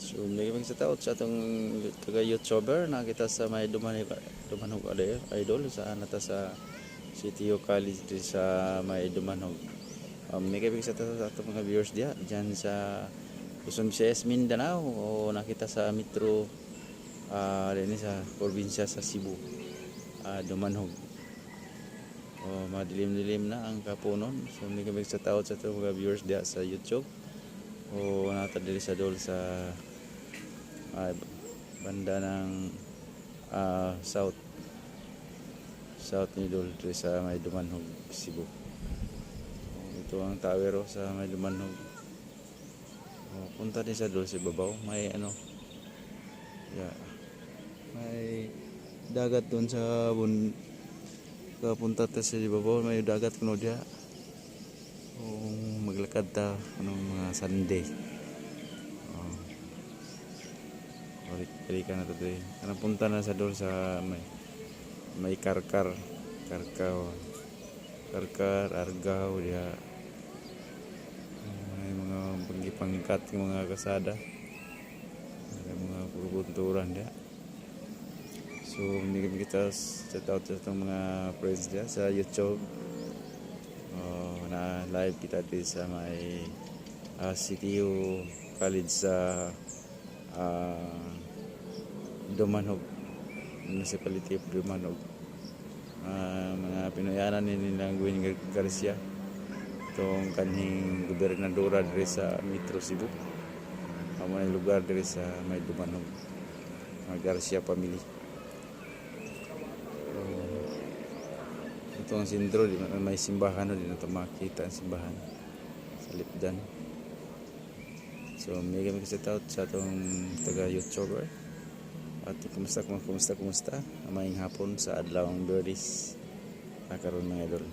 So may sa taot sa atong taga YouTuber nakita sa may Dumanhog idol sa nata sa City College di sa may Dumanhog. May sa taot sa atong mga viewers diyan sa Luzon, Visayas, Mindanao o nakita sa Metro din sa probinsya sa Cebu, Dumanhog. Madilim-dilim na ang kapunon. So may sa taot sa atong mga viewers diya sa YouTube o nata diri sa dol sa banda ng south ni dol sa may Dumanhog, Cebu. Ito ang tawero sa may Dumanhog. Punta din sa dol sa babaw may may dagat doon sa kapunta ta sa babaw may dagat kuno diha. Maglakad ta mga Sunday. Balikan na ito doon. Punta na sa doon sa may Karkar, Argao diya. May mga pangkat ng mga kasada. May mga pagpunturan diya. So hindi kita chat out sa itong mga friends diya sa YouTube. Na live kita dito sa may CTU College sa Dumanhog, Municipality of Dumanhog. Mga Pinoyanan ni nilang Gwen Garcia, itong kanhing gobernadora diri sa Metro Cebu. May lugar diri sa may Dumanhog, mga Garcia family. Ito ang sentro, may simbahan din ito makita ang simbahan sa Lipdan. So may kami kasi taot sa itong taga YouTuber. At kumusta maayong hapon sa adlawang birdies karon mga idol.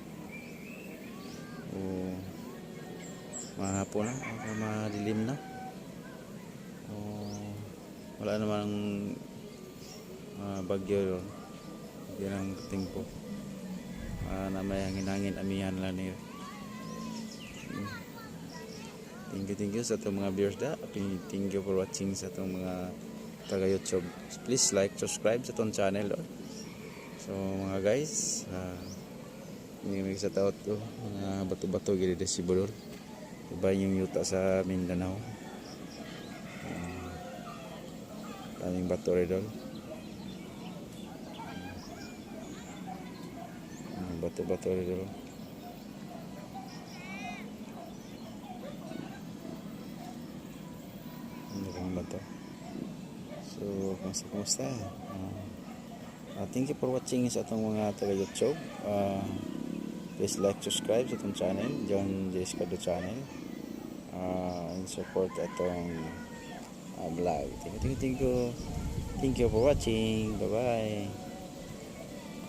Mahapon na, madilim na. Wala namang bagyo doon. Yan ang tingko. Na may hangin-hangin amihan lang niya. Thank you sa itong mga viewers thank you for watching sa itong mga taga YouTube. Please like, subscribe sa itong channel. So mga guys, may sa taot ko mga bato-bato gili de Cebu. Iba yung yuta sa Mindanao. Daming bato rin doon. Bato-bato rin doon. Bato. So, kumusta? Thank you for watching sa atong mga taga YouTube. Please like, subscribe sa atong channel, John J. Escado channel. And support atong vlog. Thank you for watching. Bye-bye.